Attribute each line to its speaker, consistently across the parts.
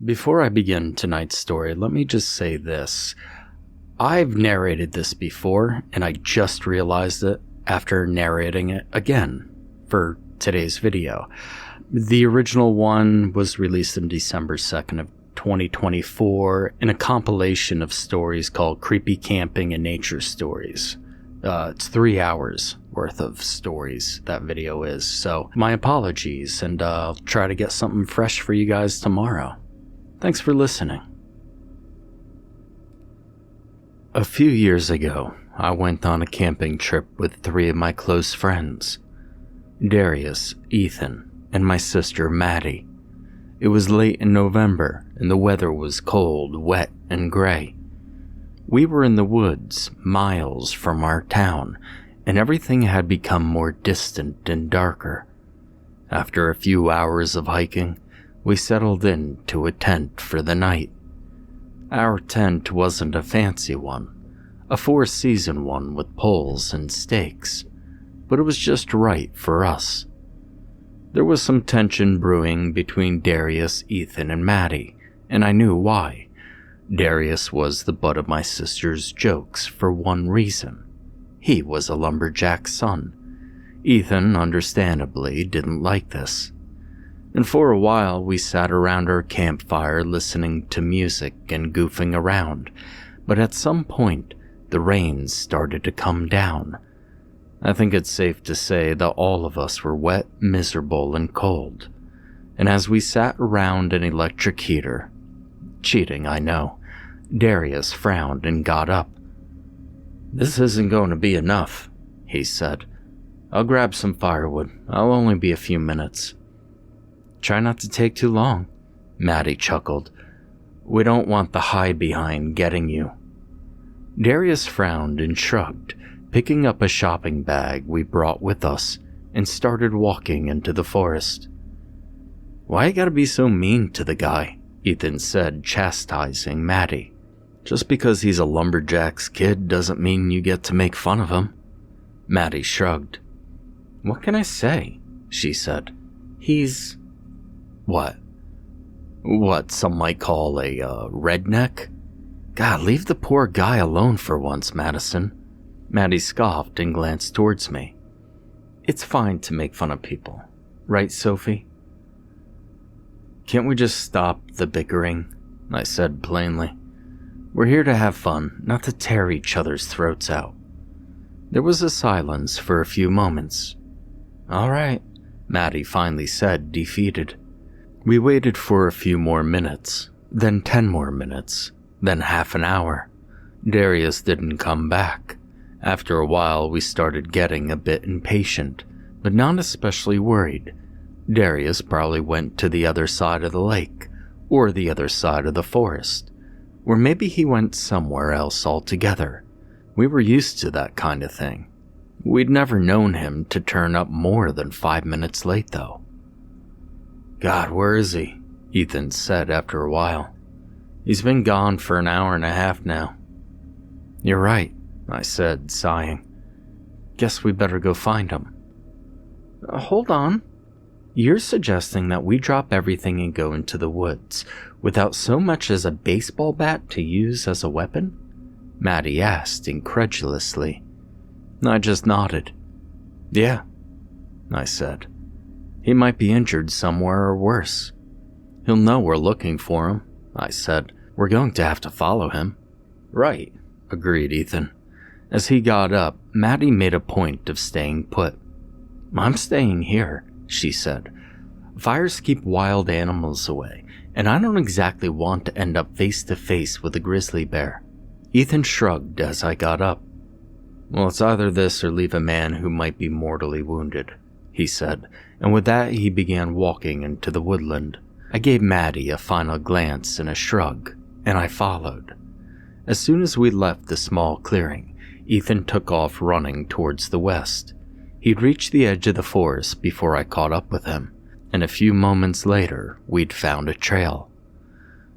Speaker 1: Before I begin tonight's story, let me just say this. I've narrated this before, and I just realized it after narrating it again for today's video. The original one was released on December 2nd of 2024 in a compilation of stories called Creepy Camping and Nature Stories. It's 3 hours worth of stories, that video is, so my apologies, and I'll try to get something fresh for you guys tomorrow. Thanks for listening. A few years ago, I went on a camping trip with 3 of my close friends, Darius, Ethan, and my sister Maddie. It was late in November, and the weather was cold, wet, and gray. We were in the woods, miles from our town, and everything had become more distant and darker. After a few hours of hiking, we settled into a tent for the night. Our tent wasn't a fancy one, a 4-season one with poles and stakes, but it was just right for us. There was some tension brewing between Darius, Ethan, and Maddie, and I knew why. Darius was the butt of my sister's jokes for one reason. He was a lumberjack's son. Ethan, understandably, didn't like this. And for a while we sat around our campfire listening to music and goofing around, but at some point the rain started to come down. I think it's safe to say that all of us were wet, miserable, and cold. And as we sat around an electric heater, cheating, I know, Darius frowned and got up. "This isn't going to be enough," he said. "I'll grab some firewood. I'll only be a few minutes." "Try not to take too long," Maddie chuckled. "We don't want the hide behind getting you." Darius frowned and shrugged, picking up a shopping bag we brought with us, and started walking into the forest. "Why you gotta be so mean to the guy?" Ethan said, chastising Maddie. "Just because he's a lumberjack's kid doesn't mean you get to make fun of him." Maddie shrugged. "What can I say?" she said. "He's... what? What some might call a redneck? God, leave the poor guy alone for once, Madison." Maddie scoffed and glanced towards me. "It's fine to make fun of people, right, Sophie?" "Can't we just stop the bickering?" I said plainly. "We're here to have fun, not to tear each other's throats out." There was a silence for a few moments. "All right," Maddie finally said, defeated. We waited for a few more minutes, then 10 more minutes, then half an hour. Darius didn't come back. After a while, we started getting a bit impatient, but not especially worried. Darius probably went to the other side of the lake, or the other side of the forest, or maybe he went somewhere else altogether. We were used to that kind of thing. We'd never known him to turn up more than 5 minutes late, though. "God, where is he?" Ethan said after a while. "He's been gone for an hour and a half now." "You're right," I said, sighing. "Guess we better go find him." Hold on. You're suggesting that we drop everything and go into the woods, without so much as a baseball bat to use as a weapon?" Maddie asked incredulously. I just nodded. "Yeah," I said. "He might be injured somewhere or worse." "He'll know we're looking for him," I said. "We're going to have to follow him." "Right," agreed Ethan. As he got up, Maddie made a point of staying put. "I'm staying here," she said. "Fires keep wild animals away, and I don't exactly want to end up face to face with a grizzly bear." Ethan shrugged as I got up. "Well, it's either this or leave a man who might be mortally wounded," he said, and with that he began walking into the woodland. I gave Maddie a final glance and a shrug, and I followed. As soon as we left the small clearing, Ethan took off running towards the west. He'd reached the edge of the forest before I caught up with him, and a few moments later, we'd found a trail.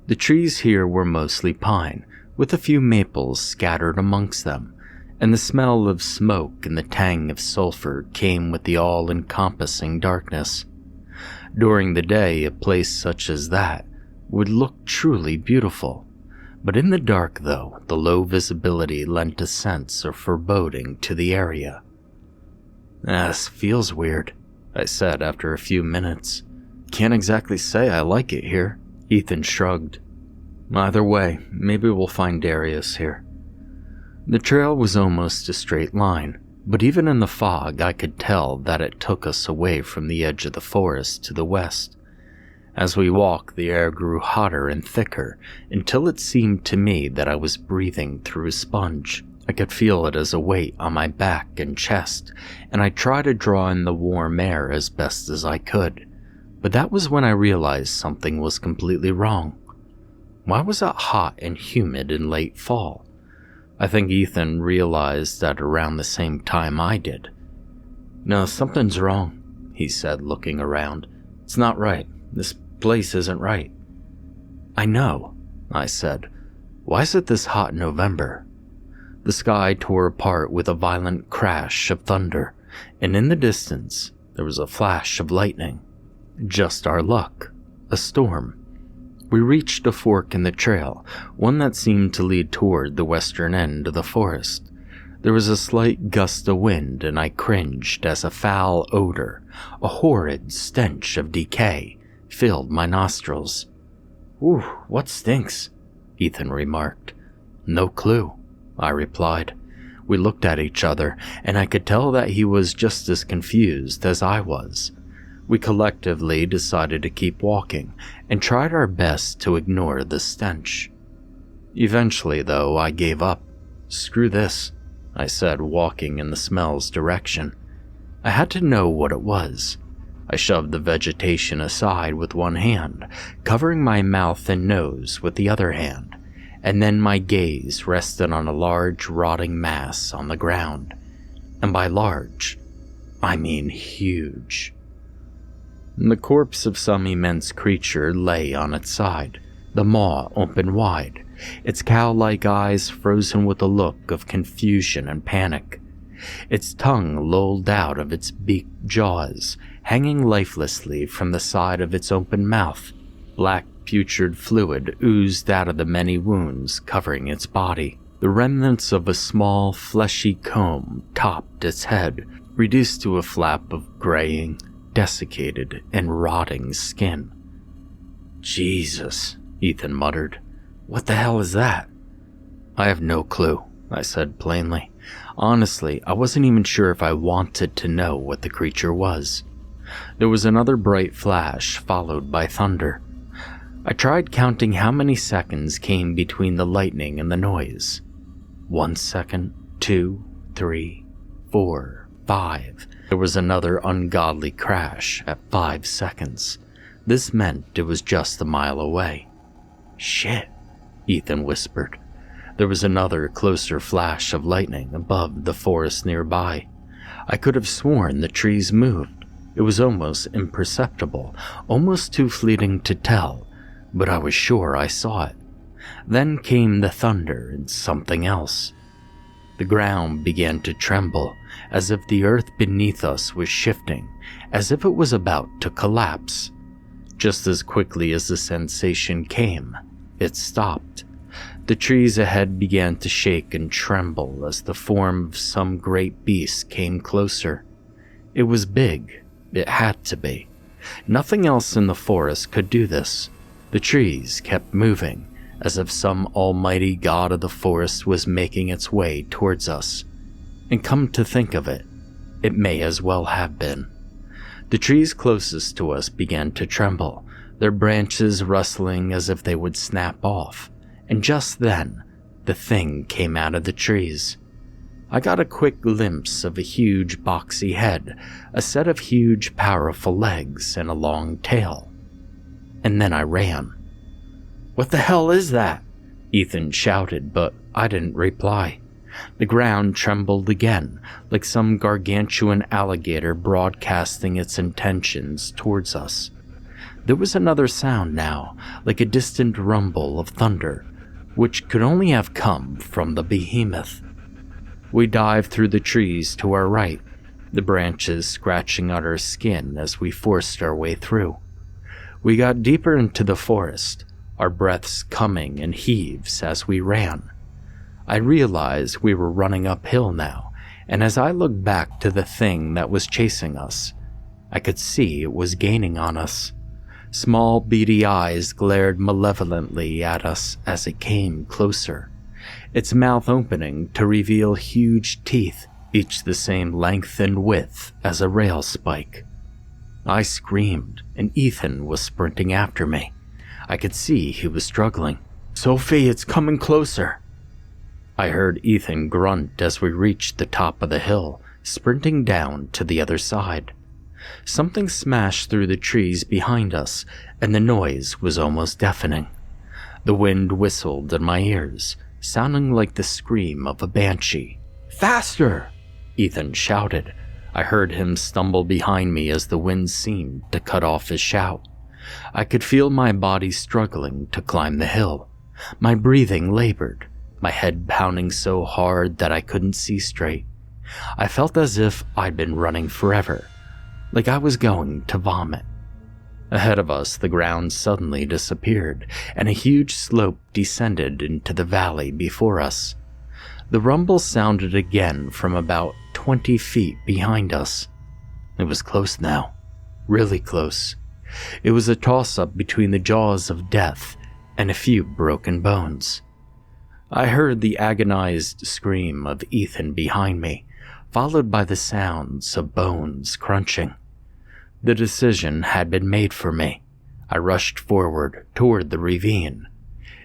Speaker 1: The trees here were mostly pine, with a few maples scattered amongst them, and the smell of smoke and the tang of sulfur came with the all-encompassing darkness. During the day, a place such as that would look truly beautiful. But in the dark, though, the low visibility lent a sense of foreboding to the area. "This feels weird," I said after a few minutes. "Can't exactly say I like it here." Ethan shrugged. "Either way, maybe we'll find Darius here." The trail was almost a straight line, but even in the fog I could tell that it took us away from the edge of the forest to the west. As we walked, the air grew hotter and thicker until it seemed to me that I was breathing through a sponge. I could feel it as a weight on my back and chest, and I tried to draw in the warm air as best as I could. But that was when I realized something was completely wrong. Why was it hot and humid in late fall? I think Ethan realized that around the same time I did. "No, something's wrong," he said, looking around. "It's not right. This place isn't right." "I know," I said. "Why is it this hot in November?" The sky tore apart with a violent crash of thunder, and in the distance there was a flash of lightning. Just our luck. A storm. We reached a fork in the trail, one that seemed to lead toward the western end of the forest. There was a slight gust of wind, and I cringed as a foul odor, a horrid stench of decay, filled my nostrils. "Ooh, what stinks?" Ethan remarked. "No clue," I replied. We looked at each other, and I could tell that he was just as confused as I was. We collectively decided to keep walking and tried our best to ignore the stench. Eventually, though, I gave up. "Screw this," I said, walking in the smell's direction. I had to know what it was. I shoved the vegetation aside with one hand, covering my mouth and nose with the other hand, and then my gaze rested on a large rotting mass on the ground. And by large, I mean huge. The corpse of some immense creature lay on its side, the maw open wide, its cow-like eyes frozen with a look of confusion and panic. Its tongue lolled out of its beaked jaws, hanging lifelessly from the side of its open mouth. Black putrid fluid oozed out of the many wounds covering its body. The remnants of a small, fleshy comb topped its head, reduced to a flap of graying, desiccated, and rotting skin. "Jesus," Ethan muttered. "What the hell is that?" "I have no clue," I said plainly. Honestly, I wasn't even sure if I wanted to know what the creature was. There was another bright flash, followed by thunder. I tried counting how many seconds came between the lightning and the noise. 1 second, 2, 3, 4, 5. There was another ungodly crash at 5 seconds. This meant it was just a mile away. "Shit," Ethan whispered. There was another closer flash of lightning above the forest nearby. I could have sworn the trees moved. It was almost imperceptible, almost too fleeting to tell, but I was sure I saw it. Then came the thunder and something else. The ground began to tremble, as if the earth beneath us was shifting, as if it was about to collapse. Just as quickly as the sensation came, it stopped. The trees ahead began to shake and tremble as the form of some great beast came closer. It was big. It had to be. Nothing else in the forest could do this. The trees kept moving, as if some almighty god of the forest was making its way towards us. And come to think of it, it may as well have been. The trees closest to us began to tremble, their branches rustling as if they would snap off. And just then, the thing came out of the trees. I got a quick glimpse of a huge boxy head, a set of huge powerful legs, and a long tail. And then I ran. "What the hell is that?" Ethan shouted, but I didn't reply. The ground trembled again, like some gargantuan alligator broadcasting its intentions towards us. There was another sound now, like a distant rumble of thunder, which could only have come from the behemoth. We dived through the trees to our right, the branches scratching at our skin as we forced our way through. We got deeper into the forest, our breaths coming in heaves as we ran. I realized we were running uphill now, and as I looked back to the thing that was chasing us, I could see it was gaining on us. Small beady eyes glared malevolently at us as it came closer, its mouth opening to reveal huge teeth, each the same length and width as a rail spike. I screamed, and Ethan was sprinting after me. I could see he was struggling. "Sophie, it's coming closer." I heard Ethan grunt as we reached the top of the hill, sprinting down to the other side. Something smashed through the trees behind us, and the noise was almost deafening. The wind whistled in my ears, sounding like the scream of a banshee. "Faster!" Ethan shouted. I heard him stumble behind me as the wind seemed to cut off his shout. I could feel my body struggling to climb the hill. My breathing labored, my head pounding so hard that I couldn't see straight. I felt as if I'd been running forever, like I was going to vomit. Ahead of us, the ground suddenly disappeared, and a huge slope descended into the valley before us. The rumble sounded again from about 20 feet behind us. It was close now, really close. It was a toss-up between the jaws of death and a few broken bones. I heard the agonized scream of Ethan behind me, followed by the sounds of bones crunching. The decision had been made for me. I rushed forward toward the ravine.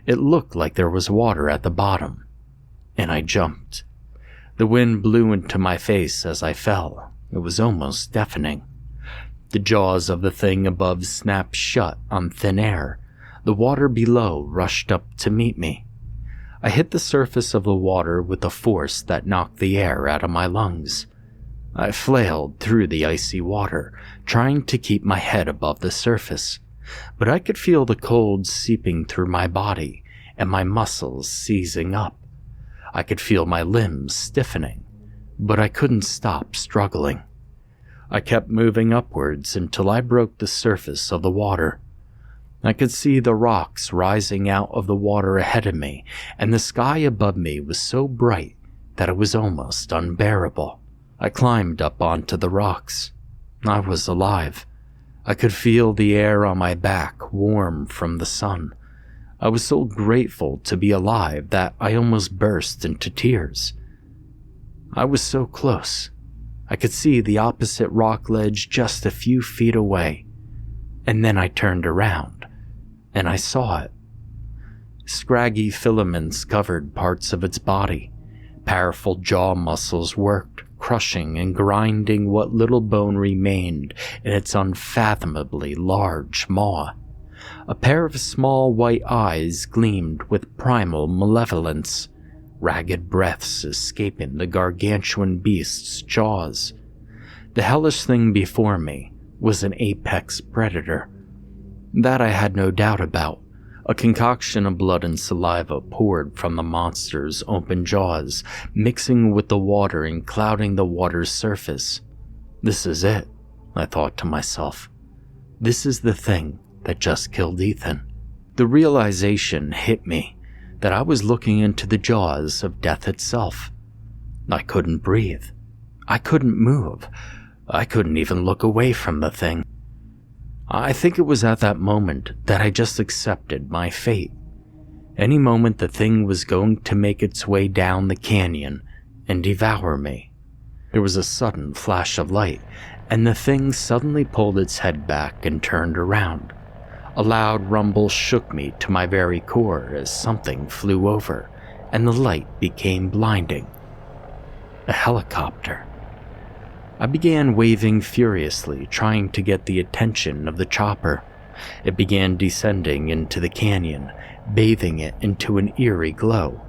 Speaker 1: It looked like there was water at the bottom, and I jumped. The wind blew into my face as I fell. It was almost deafening. The jaws of the thing above snapped shut on thin air. The water below rushed up to meet me. I hit the surface of the water with a force that knocked the air out of my lungs. I flailed through the icy water, trying to keep my head above the surface, but I could feel the cold seeping through my body and my muscles seizing up. I could feel my limbs stiffening, but I couldn't stop struggling. I kept moving upwards until I broke the surface of the water. I could see the rocks rising out of the water ahead of me, and the sky above me was so bright that it was almost unbearable. I climbed up onto the rocks. I was alive. I could feel the air on my back warm from the sun. I was so grateful to be alive that I almost burst into tears. I was so close. I could see the opposite rock ledge just a few feet away. And then I turned around, and I saw it. Scraggy filaments covered parts of its body. Powerful jaw muscles worked, crushing and grinding what little bone remained in its unfathomably large maw. A pair of small white eyes gleamed with primal malevolence, ragged breaths escaping the gargantuan beast's jaws. The hellish thing before me was an apex predator. That I had no doubt about. A concoction of blood and saliva poured from the monster's open jaws, mixing with the water and clouding the water's surface. This is it, I thought to myself. This is the thing that just killed Ethan. The realization hit me that I was looking into the jaws of death itself. I couldn't breathe. I couldn't move. I couldn't even look away from the thing. I think it was at that moment that I just accepted my fate. Any moment the thing was going to make its way down the canyon and devour me. There was a sudden flash of light, and the thing suddenly pulled its head back and turned around. A loud rumble shook me to my very core as something flew over, and the light became blinding. A helicopter. I began waving furiously, trying to get the attention of the chopper. It began descending into the canyon, bathing it into an eerie glow.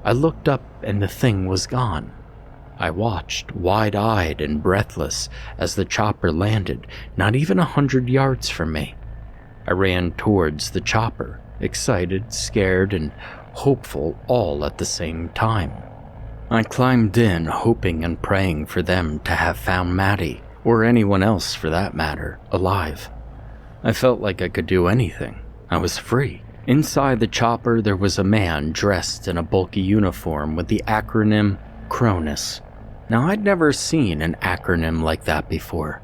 Speaker 1: I looked up and the thing was gone. I watched, wide-eyed and breathless, as the chopper landed, not even 100 yards from me. I ran towards the chopper, excited, scared, and hopeful all at the same time. I climbed in, hoping and praying for them to have found Maddie, or anyone else for that matter, alive. I felt like I could do anything. I was free. Inside the chopper, there was a man dressed in a bulky uniform with the acronym Cronus. Now, I'd never seen an acronym like that before.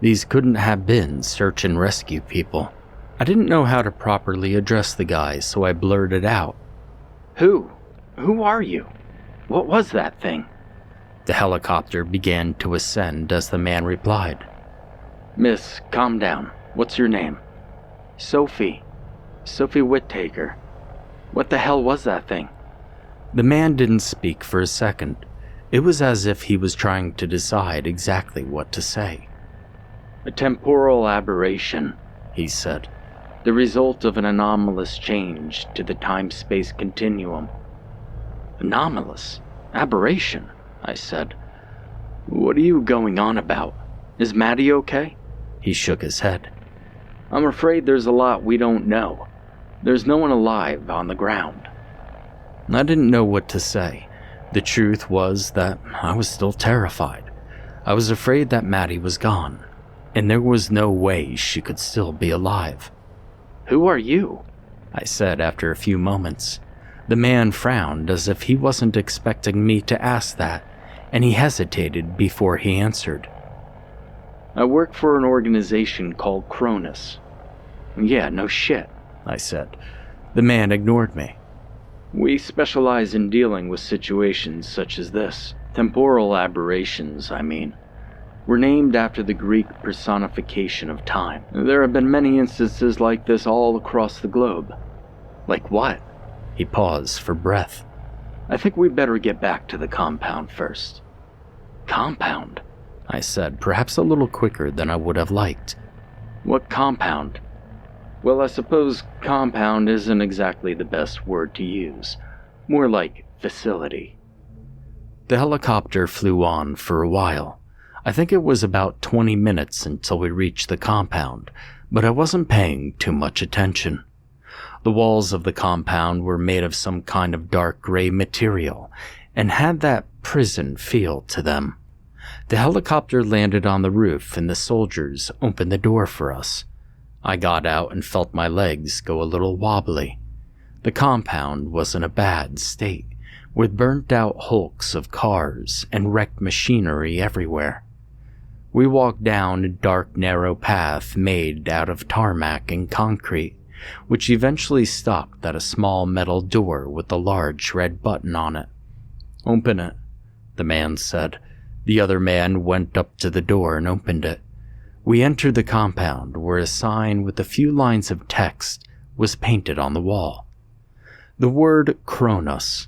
Speaker 1: These couldn't have been search and rescue people. I didn't know how to properly address the guy, so I blurted out, Who are you? What was that thing?" The helicopter began to ascend as the man replied, "Miss, calm down. What's your name?" Sophie Whittaker. What the hell was that thing?" The man didn't speak for a second. It was as if he was trying to decide exactly what to say. "A temporal aberration," he said. "The result of an anomalous change to the time-space continuum." "Anomalous? Aberration?" I said. "What are you going on about? Is Maddie okay?" He shook his head. "I'm afraid there's a lot we don't know. There's no one alive on the ground." I didn't know what to say. The truth was that I was still terrified. I was afraid that Maddie was gone, and there was no way she could still be alive. "Who are you?" I said after a few moments. The man frowned as if he wasn't expecting me to ask that, and he hesitated before he answered. "I work for an organization called Cronus." "Yeah, no shit," I said. The man ignored me. "We specialize in dealing with situations such as this. Temporal aberrations, I mean. We're named after the Greek personification of time. There have been many instances like this all across the globe." "Like what?" He paused for breath. "I think we better get back to the compound first." "Compound?" I said, perhaps a little quicker than I would have liked. "What compound?" "Well, I suppose compound isn't exactly the best word to use. More like facility." The helicopter flew on for a while. I think it was about 20 minutes until we reached the compound, but I wasn't paying too much attention. The walls of the compound were made of some kind of dark gray material and had that prison feel to them. The helicopter landed on the roof and the soldiers opened the door for us. I got out and felt my legs go a little wobbly. The compound was in a bad state, with burnt-out hulks of cars and wrecked machinery everywhere. We walked down a dark, narrow path made out of tarmac and concrete, which eventually stopped at a small metal door with a large red button on it. "Open it," the man said. The other man went up to the door and opened it. We entered the compound, where a sign with a few lines of text was painted on the wall. The word Cronus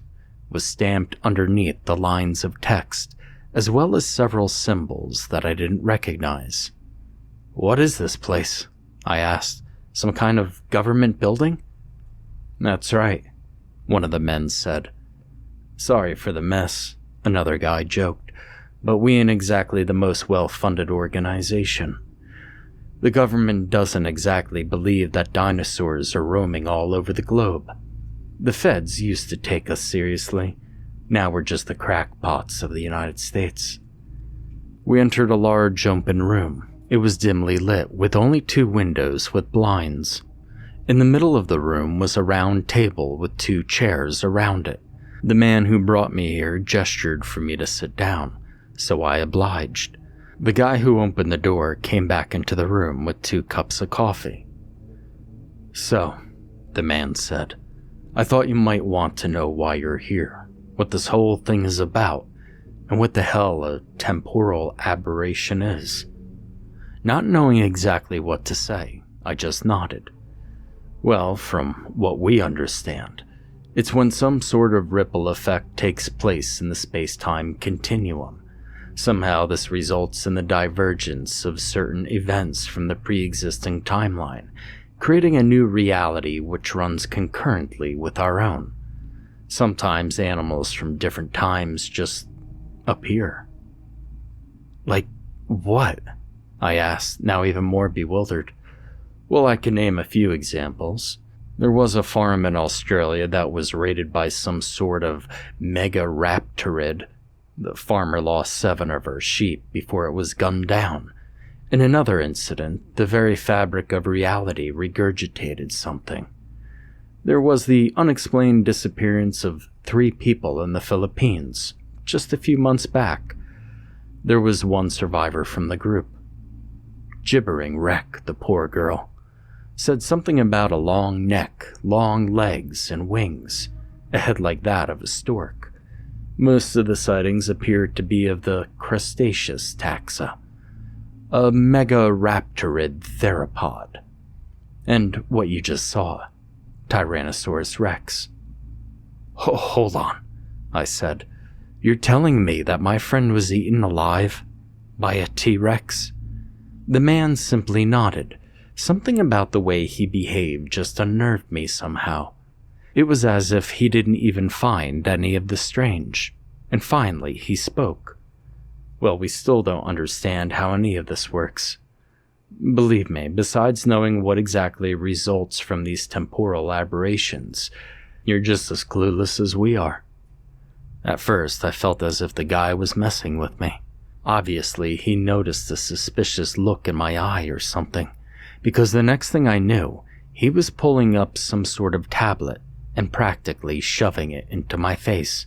Speaker 1: was stamped underneath the lines of text, as well as several symbols that I didn't recognize. "What is this place?" I asked. "Some kind of government building?" "That's right," one of the men said. "Sorry for the mess," another guy joked, "but we ain't exactly the most well-funded organization. The government doesn't exactly believe that dinosaurs are roaming all over the globe. The feds used to take us seriously. Now we're just the crackpots of the United States." We entered a large open room. It was dimly lit, with only 2 windows with blinds. In the middle of the room was a round table with 2 chairs around it. The man who brought me here gestured for me to sit down, so I obliged. The guy who opened the door came back into the room with 2 cups of coffee. "So," the man said, "I thought you might want to know why you're here, what this whole thing is about, and what the hell a temporal aberration is." Not knowing exactly what to say, I just nodded. "Well, from what we understand, it's when some sort of ripple effect takes place in the space-time continuum. Somehow this results in the divergence of certain events from the pre-existing timeline, creating a new reality which runs concurrently with our own. Sometimes animals from different times just appear." "Like what?" I asked, now even more bewildered. "Well, I can name a few examples. There was a farm in Australia that was raided by some sort of mega raptorid. The farmer lost 7 of her sheep before it was gunned down. In another incident, the very fabric of reality regurgitated something. There was the unexplained disappearance of 3 people in the Philippines just a few months back. There was one survivor from the group. Gibbering wreck, the poor girl. Said something about a long neck, long legs, and wings, a head like that of a stork. Most of the sightings appeared to be of the crustaceous taxa, a megaraptorid theropod. And what you just saw, Tyrannosaurus rex. Hold on, I said. You're telling me that my friend was eaten alive by a T-Rex? The man simply nodded. Something about the way he behaved just unnerved me somehow. It was as if he didn't even find any of the strange. And finally, he spoke. Well, we still don't understand how any of this works. Believe me, besides knowing what exactly results from these temporal aberrations, you're just as clueless as we are. At first, I felt as if the guy was messing with me. Obviously, he noticed a suspicious look in my eye or something, because the next thing I knew, he was pulling up some sort of tablet and practically shoving it into my face.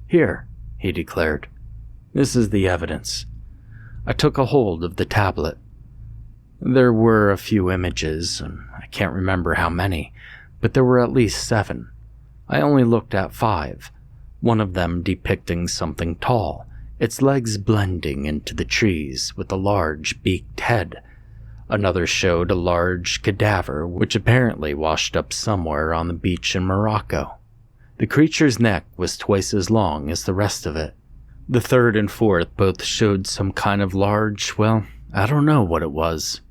Speaker 1: Here, he declared. This is the evidence. I took a hold of the tablet. There were a few images, and I can't remember how many, but there were at least 7. I only looked at 5, one of them depicting something tall, its legs blending into the trees with a large beaked head. Another showed a large cadaver which apparently washed up somewhere on the beach in Morocco. The creature's neck was twice as long as the rest of it. The third and fourth both showed some kind of large, well, I don't know what it was.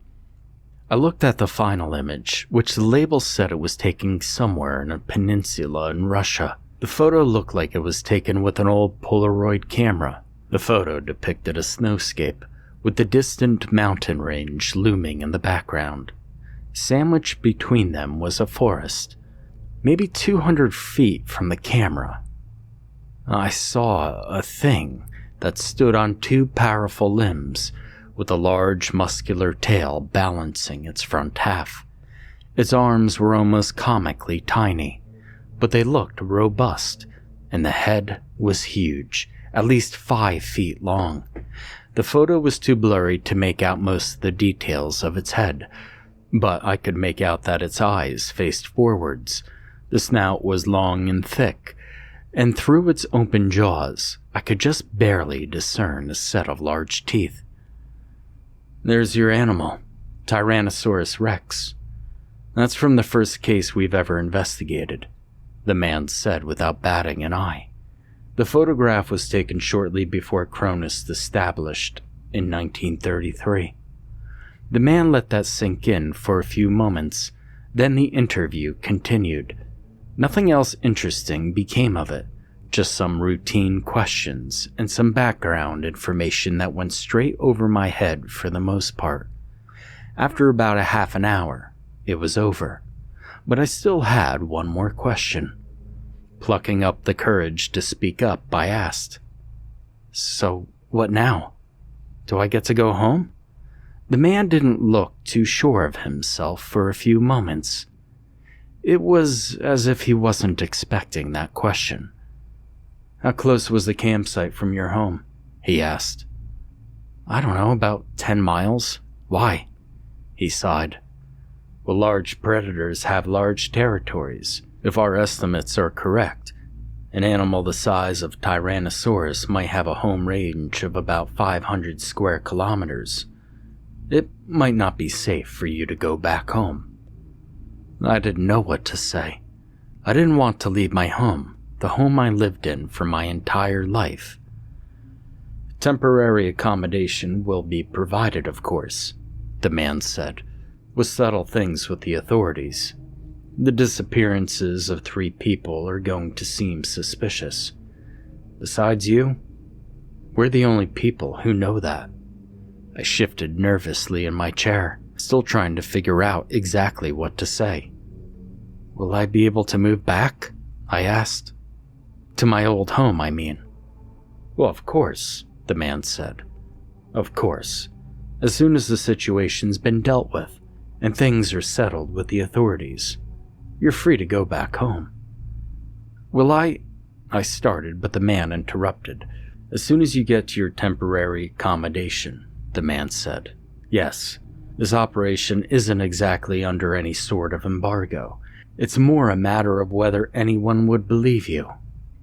Speaker 1: I looked at the final image, which the label said it was taken somewhere in a peninsula in Russia. The photo looked like it was taken with an old Polaroid camera. The photo depicted a snowscape, with the distant mountain range looming in the background. Sandwiched between them was a forest, maybe 200 feet from the camera. I saw a thing that stood on 2 powerful limbs, with a large muscular tail balancing its front half. Its arms were almost comically tiny, but they looked robust, and the head was huge, at least 5 feet long. The photo was too blurry to make out most of the details of its head, but I could make out that its eyes faced forwards. The snout was long and thick, and through its open jaws, I could just barely discern a set of large teeth. There's your animal, Tyrannosaurus rex. That's from the first case we've ever investigated, the man said without batting an eye. The photograph was taken shortly before Cronus established in 1933. The man let that sink in for a few moments, then the interview continued. Nothing else interesting became of it, just some routine questions and some background information that went straight over my head for the most part. After about a half an hour, it was over, but I still had one more question. Plucking up the courage to speak up, I asked, "So, what now? Do I get to go home?" The man didn't look too sure of himself for a few moments. It was as if he wasn't expecting that question. "How close was the campsite from your home?" he asked. "I don't know, about 10 miles. Why?" He sighed. "Well, large predators have large territories. If our estimates are correct, an animal the size of Tyrannosaurus might have a home range of about 500 square kilometers. It might not be safe for you to go back home." I didn't know what to say. I didn't want to leave my home, the home I lived in for my entire life. "Temporary accommodation will be provided, of course," the man said. "We'll settle things with the authorities. The disappearances of 3 people are going to seem suspicious. Besides you, we're the only people who know that." I shifted nervously in my chair, still trying to figure out exactly what to say. "Will I be able to move back?" I asked. "To my old home, I mean." "Well, of course," the man said. "Of course, as soon as the situation's been dealt with, and things are settled with the authorities." You're free to go back home." "Will I started, but the man interrupted. "As soon as you get to your temporary accommodation," the man said. "Yes, this operation isn't exactly under any sort of embargo. It's more a matter of whether anyone would believe you.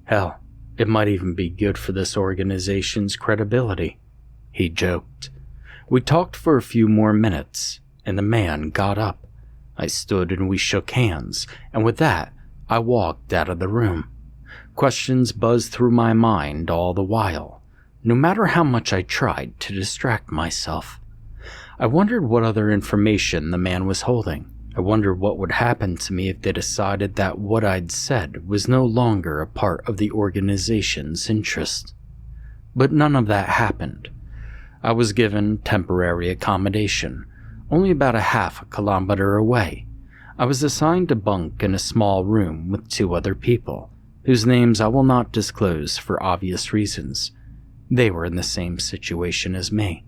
Speaker 1: Hell, it might even be good for this organization's credibility." He joked. We talked for a few more minutes, and the man got up. I stood and we shook hands, and with that, I walked out of the room. Questions buzzed through my mind all the while, no matter how much I tried to distract myself. I wondered what other information the man was holding. I wondered what would happen to me if they decided that what I'd said was no longer a part of the organization's interest. But none of that happened. I was given temporary accommodation, only about a half a kilometer away. I was assigned to bunk in a small room with 2 other people, whose names I will not disclose for obvious reasons. They were in the same situation as me.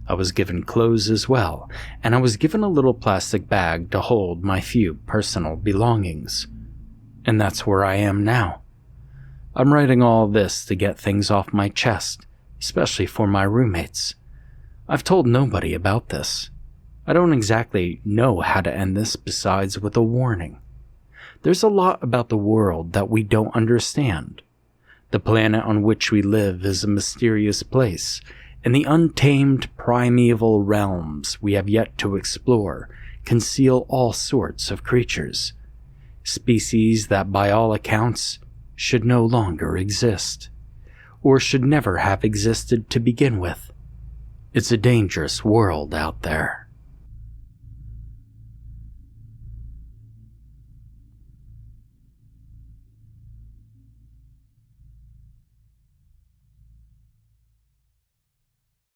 Speaker 1: I was given clothes as well, and I was given a little plastic bag to hold my few personal belongings. And that's where I am now. I'm writing all this to get things off my chest, especially for my roommates. I've told nobody about this. I don't exactly know how to end this besides with a warning. There's a lot about the world that we don't understand. The planet on which we live is a mysterious place, and the untamed primeval realms we have yet to explore conceal all sorts of creatures. Species that by all accounts should no longer exist, or should never have existed to begin with. It's a dangerous world out there.